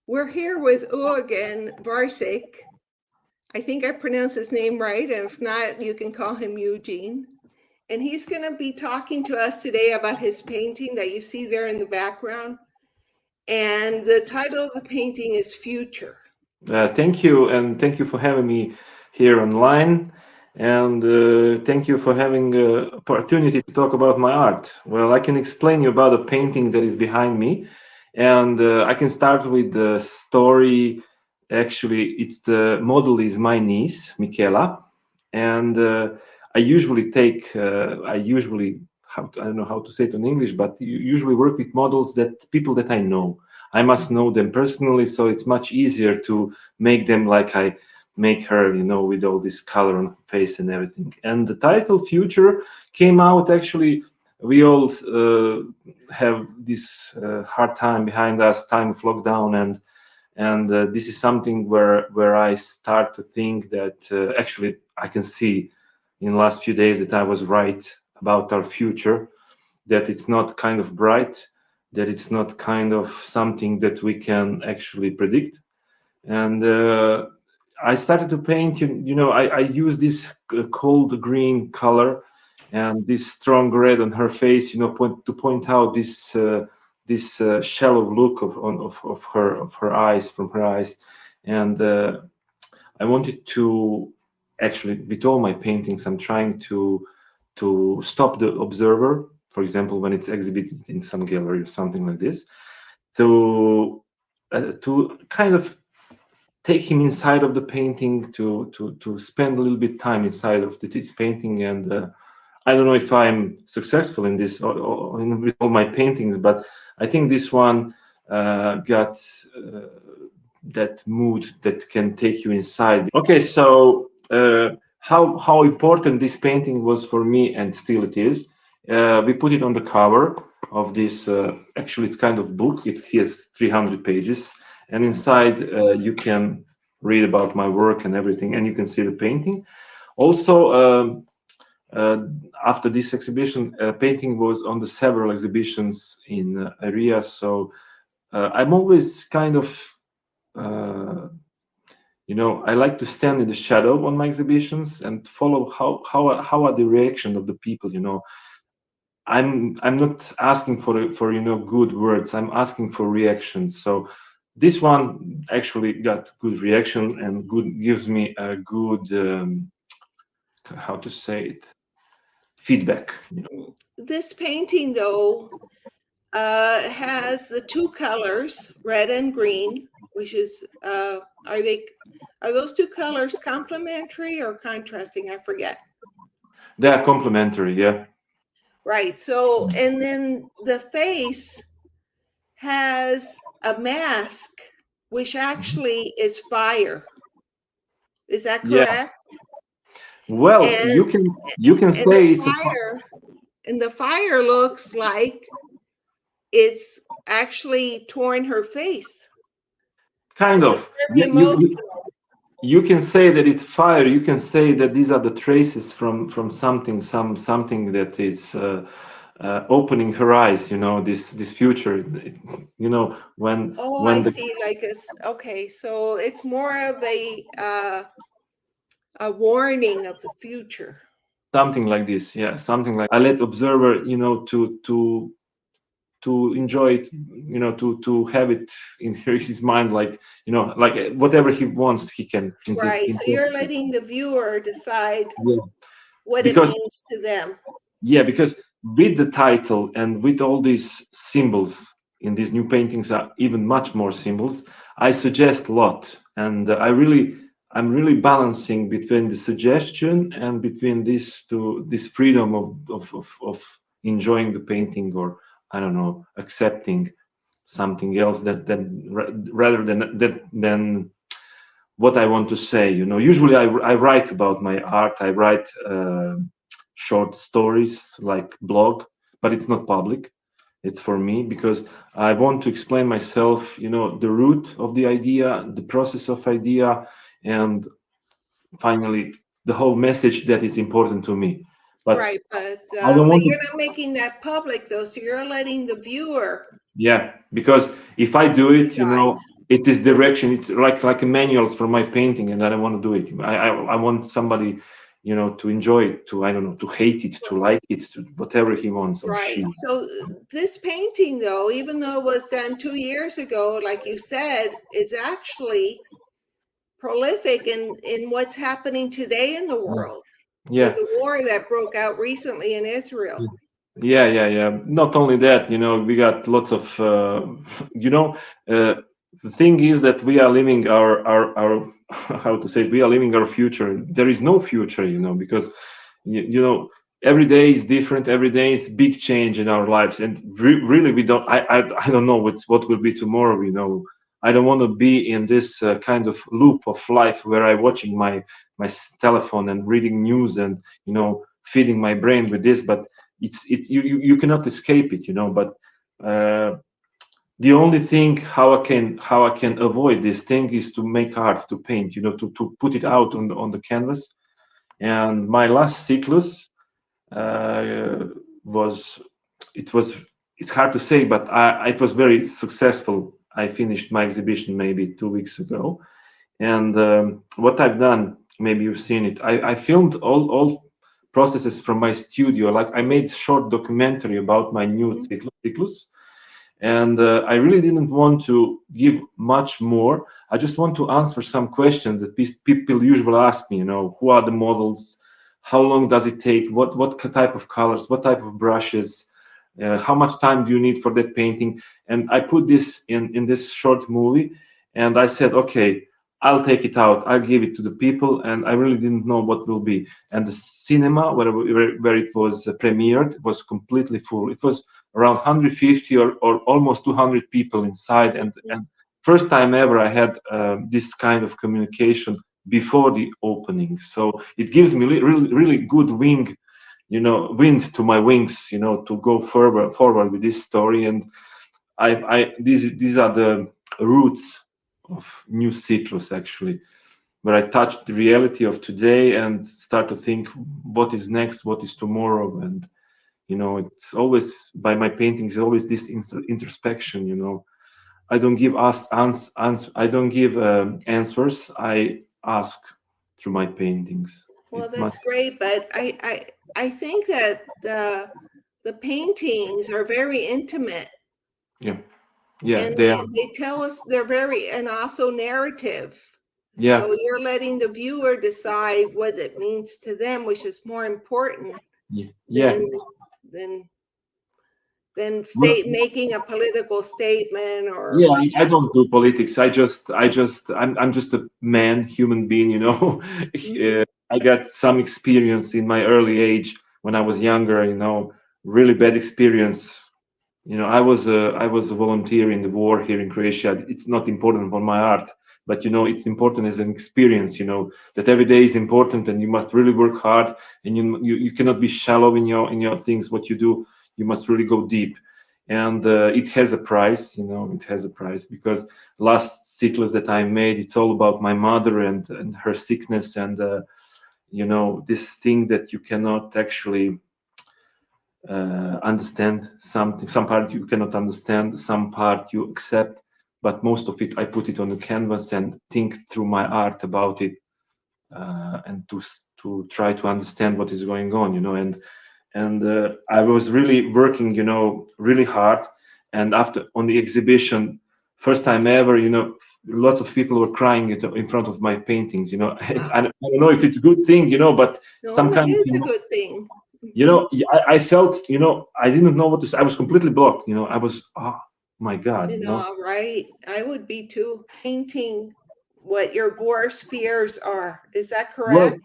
We're here with Eugen Varzić. I think I pronounced his name right, and if not, you can call him Eugene. And he's going to be talking to us today about his painting that you see there in the background. And the title of the painting is Future. Thank you, and thank you for having me here online. And thank you for having the opportunity to talk about my art. Well, I can explain you about a painting that is behind me, and I can start with the story. Actually, it's the model is my niece, Michela, and I usually I don't know how to say it in English, but you usually work with models that people that I know. I must know them personally, so it's much easier to make them like I make her, with all this color on her face and everything. And the title Future came out actually. We all have this hard time behind us, time of lockdown, and this is something where I start to think that actually I can see in the last few days that I was right about our future, that it's not kind of bright, that it's not kind of something that we can actually predict. And I started to paint, I use this cold green color and this strong red on her face, to point out this shallow look of her eyes, from her eyes. And I wanted to actually, with all my paintings, I'm trying to stop the observer, for example, when it's exhibited in some gallery or something like this, to kind of take him inside of the painting, to spend a little bit time inside of this painting. And I don't know if I'm successful in this with all my paintings, but I think this one got that mood that can take you inside. Okay, so how important this painting was for me, and still it is. We put it on the cover of this. Actually, it's kind of book. It has 300 pages, and inside you can read about my work and everything, and you can see the painting. Also, after this exhibition, painting was on the several exhibitions in area. So I'm always kind of I like to stand in the shadow on my exhibitions and follow how are the reaction of the people. I'm not asking for good words. I'm asking for reactions. So this one actually got good reaction and gives me a good how to say it, feedback. This painting, though, has the two colors, red and green, which is are those two colors complementary or contrasting? I forget. They are complementary, yeah. Right. So, and then the face has a mask, which actually is fire. Is that Yeah. correct? Well, And you can and the say it's a fire looks like it's actually torn her face. kind So it's of. very emotional. You can say that it's fire. You can say that these are the traces from something that is opening her eyes. This future. When Oh, I when the see. Okay, so it's more of a warning of the future. something like this, yeah, something like I let observer, to enjoy it, to have it in his mind, like like whatever he wants, he can Right. So you're interpret. letting the viewer decide Yeah. what it Because means to them. yeah, because with the title and with all these symbols in these new paintings are even much more symbols. I suggest a lot, and I'm really balancing between the suggestion and between this freedom of enjoying the painting, or I don't know, accepting something else rather than what I want to say. Usually I write about my art. I write short stories like blog, but it's not public. It's for me because I want to explain myself. The root of the idea, the process of idea, and finally the whole message that is important to me. But Right, but I don't want to. you're not making that public though, so you're letting the viewer Yeah, because if I do it, decide. it is direction. It's like a manuals for my painting, and I don't want to do it. I want somebody, you know, to enjoy it, to, I don't know, to hate it, to like it, to whatever he wants or Right. she. So this painting, though, even though it was done 2 years ago, like you said, is actually prolific in what's happening today in the world Yeah. with the war that broke out recently in Israel. Yeah. Not only that, you know, we got lots of, you know, the thing is that we are living our how to say it, we are living our future. There is no future, you know, because you know, every day is different. Every day is big change in our lives, and really we don't. I don't know what will be tomorrow. You know, I don't want to be in this kind of loop of life where I'm watching my telephone and reading news and, you know, feeding my brain with this, but you cannot escape it, you know. But the only thing how I can avoid this thing is to make art, to paint, you know, to put it out on the canvas. And my last cyclus was it's hard to say, but it was very successful. I finished my exhibition maybe 2 weeks ago, and what I've done, maybe you've seen it, I filmed all processes from my studio. Like, I made short documentary about my new cyclus, and I really didn't want to give much more. I just want to answer some questions that people usually ask me, you know, who are the models, how long does it take, what type of colors, what type of brushes, how much time do you need for that painting. And I put this in this short movie, and I said, okay, I'll take it out, I'll give it to the people. And I really didn't know what will be. And the cinema where it was premiered was completely full. It was around 150 or almost 200 people inside, and first time ever I had this kind of communication before the opening. So it gives me really good wind to my wings, you know, to go forward with this story. And these are the roots of new cyclus, actually, where I touch the reality of today and start to think what is next, what is tomorrow. And you know, it's always, by my paintings, always this introspection. You know, I don't give I don't give answers. I ask through my paintings. Well, that's great, but I think that the paintings are very intimate. Yeah, and they they tell us, they're very, and also narrative. Yeah. So you're letting the viewer decide what it means to them, which is more important Yeah. than making a political statement or Yeah, I don't do politics. I'm just a man, human being, you know. I got some experience in my early age when I was younger, you know, really bad experience. You know, I was a volunteer in the war here in Croatia. It's not important for my art, but you know, it's important as an experience, you know, that every day is important and you must really work hard, and you cannot be shallow in your things, what you do. You must really go deep. And it has a price, you know, it has a price, because last cyclus that I made, it's all about my mother and her sickness, and you know, this thing that you cannot actually understand. Some part you cannot understand, some part you accept, but most of it I put it on the canvas and think through my art about it, and to try to understand what is going on, you know. And I was really working, you know, really hard. And after, on the exhibition, first time ever, you know, lots of people were crying in front of my paintings, you know. I don't know if it's a good thing, you know, but some kind it is a good thing. You know, I felt, you know, I didn't know what to say. I was completely blocked, you know. I was, oh my God, you know, right? I would be too. Painting what your worst fears are. Is that correct? Well,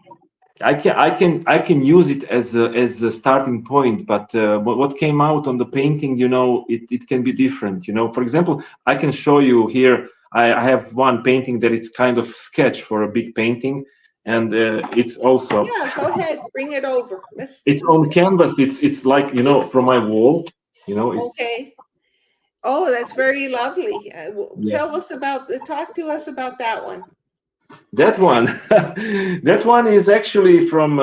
I can use it as a starting point, but what came out on the painting, you know, it can be different, you know. For example, I can show you here. I have one painting that it's kind of sketch for a big painting, and it's also, yeah. Go ahead, bring it over. It's on canvas. It's like, you know, from my wall, you know. It's, okay. Oh, that's very lovely. Yeah. Talk to us about that one. That one, that one is actually from,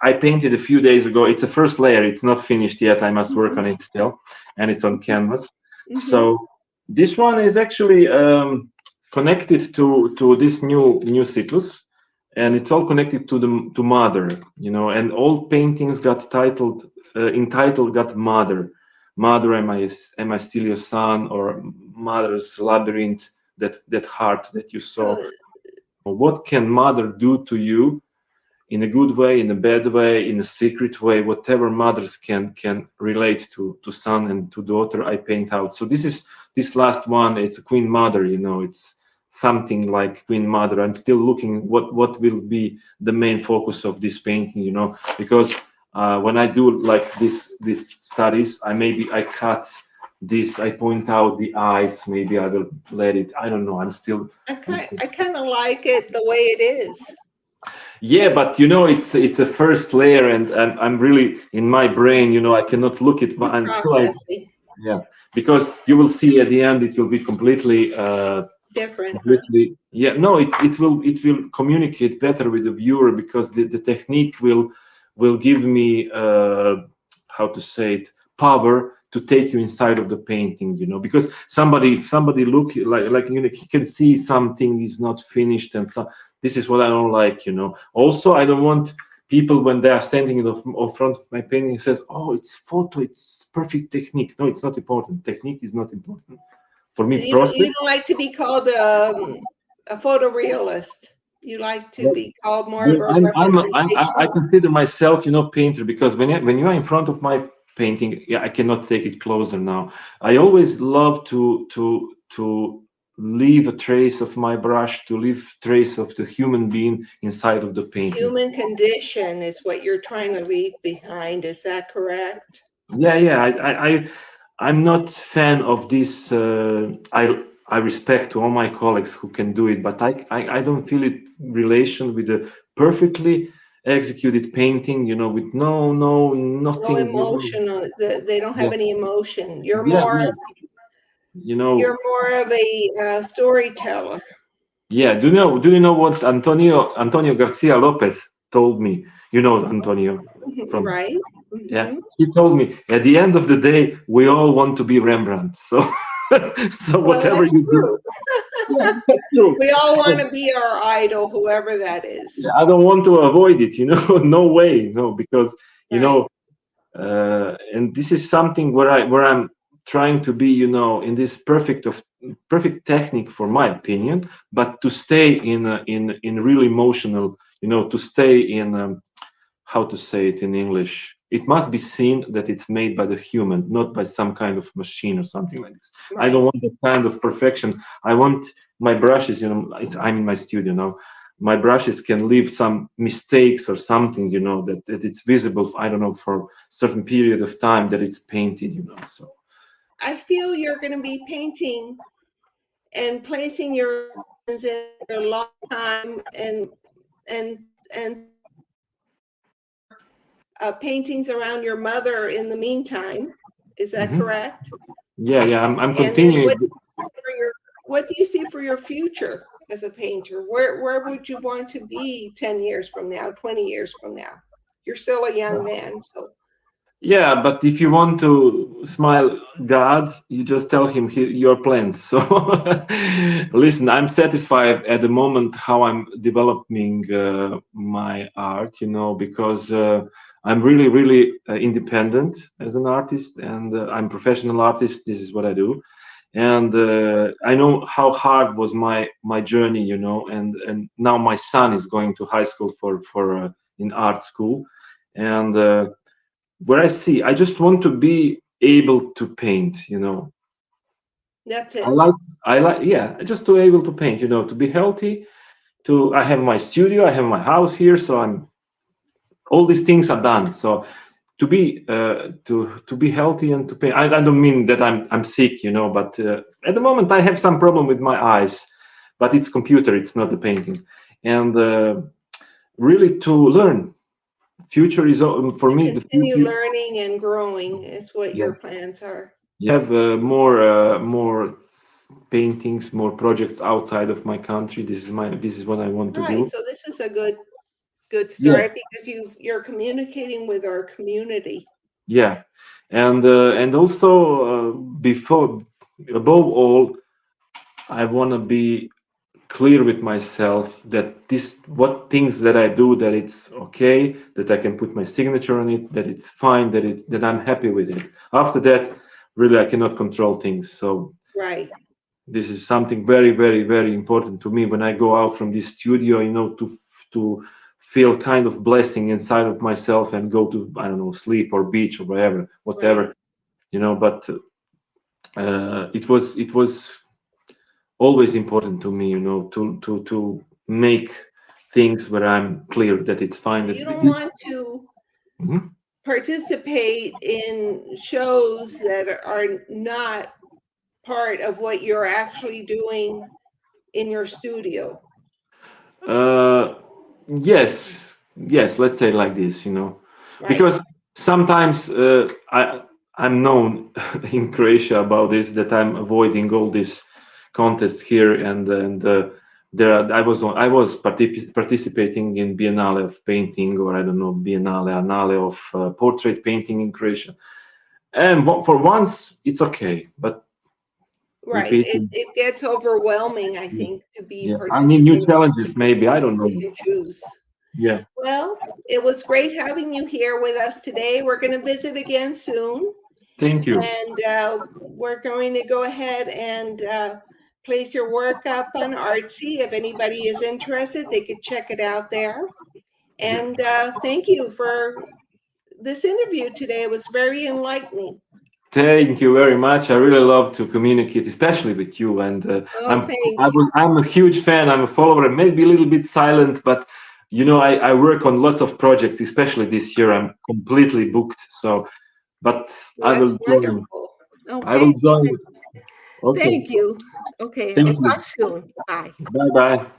I painted a few days ago. It's a first layer. It's not finished yet. I must work on it still, and it's on canvas. So this one is actually connected to this new cyclus, and it's all connected to mother, you know. And all paintings got titled entitled got mother. Mother, am I still your son? Or Mother's labyrinth, that heart that you saw. So What can mother do to you, in a good way, in a bad way, in a secret way? Whatever mothers can relate to son and to daughter, I paint out. So this last one, it's a queen mother, you know. It's something like queen mother. I'm still looking what will be the main focus of this painting, you know, because when I do like this studies, I cut this, I point out the eyes, maybe I will let it, I don't know, I'm still I kind of like it the way it is. yeah, but you know, it's a first layer, and I'm really in my brain, you know, I cannot look at Processing. yeah, because you will see at the end it will be completely Different. completely, yeah, no, it will communicate better with the viewer, because the technique will give me how to say it, power to take you inside of the painting, you know. Because somebody look like you know, he can see something is not finished, and so this is what I don't like, you know. Also, I don't want people, when they are standing in front of my painting, says, oh, it's photo, it's perfect technique. No, it's not important. Technique is not important for me. You don't like to be called a photorealist. You like to be called more of a representation. I consider myself, you know, painter, because when you are in front of my painting, yeah, I cannot take it closer now. I always love to leave a trace of my brush, to leave trace of the human being inside of the painting. Human condition is what you're trying to leave behind. Is that correct? Yeah. I'm not fan of this. I respect to all my colleagues who can do it, but I don't feel it relation with a perfectly executed painting, you know, with nothing. No emotional. They don't have any emotion. You're Yeah, more. yeah. You know. You're more of a storyteller. Yeah. Do you know what Antonio Garcia Lopez told me? You know Antonio from. Right. Yeah, he told me at the end of the day, we all want to be Rembrandt. So, so Well, whatever that's you true. do, yeah, that's true. We all want to be our idol, whoever that is. Yeah, I don't want to avoid it, you know. No way, no, because you Right. know, and this is something where I'm trying to be, you know, in this perfect technique, for my opinion, but to stay in real emotional, you know, to stay in how to say it in English. It must be seen that it's made by the human, not by some kind of machine or something like this. Right. I don't want that kind of perfection. I want my brushes, you know, I'm in my studio now. My brushes can leave some mistakes or something, you know, that it's visible, I don't know, for a certain period of time that it's painted, you know. So I feel you're going to be painting and placing your hands in a long time and paintings around your mother in the meantime. Is that correct? Yeah, I'm And continuing. then what do you see for your future as a painter? Where would you want to be 10 years from now, 20 years from now? You're still a young man, so. Yeah, but if you want to smile God, you just tell him your plans. So listen, I'm satisfied at the moment how I'm developing my art, you know, because I'm really independent as an artist, and I'm professional artist. This is what I do. And I know how hard was my journey, you know, and now my son is going to high school for in art school, and where I just want to be able to paint, you know. That's it. I like, yeah, just to be able to paint, you know, to be healthy. I have my studio, I have my house here, so all these things are done. So to be healthy and to paint. I don't mean that I'm sick, you know, but at the moment I have some problem with my eyes, but it's computer, it's not the painting, and really to learn. Future is for me. Continue learning and growing is what your plans are. You have more paintings, more projects outside of my country. This is what I want to do. Right. So this is a good start, because you're communicating with our community. Yeah, and also above all, I want to be clear with myself that this, what things that I do, that it's okay, that I can put my signature on it, that it's fine, that I'm happy with it. After that, really, I cannot control things. So Right. this is something very, very, very important to me when I go out from this studio, you know, to feel kind of blessing inside of myself and go to, I don't know, sleep or beach or whatever, Right. you know. But it was always important to me, you know, to make things where I'm clear that it's fine. So That you don't want to Mhm. participate in shows that are not part of what you're actually doing in your studio. Uh, yes, let's say like this, you know, Right. because sometimes I'm known in Croatia about this, that I'm avoiding all this contests here, and I was participating in Biennale of painting, or I don't know, Annale of portrait painting in Croatia, and for once it's okay, but Right. repeating, It gets overwhelming, I think, to be yeah, I mean, new participating challenges maybe, in I don't know, pick and choose. yeah. Well, it was great having you here with us today. We're going to visit again soon, Thank you. and we're going to go ahead and place your work up on Artsy. If anybody is interested, they could check it out there. And thank you for this interview today. It was very enlightening. Thank you very much. I really love to communicate, especially with you. And Oh, thank you. I'm a huge fan. I'm a follower. Maybe a little bit silent, but you know, I work on lots of projects, especially this year. I'm completely booked. So, but Well, I that's will join. wonderful. I will Okay. join. Okay. Thank you. Okay. Thank We'll you. talk soon. Bye. Bye bye.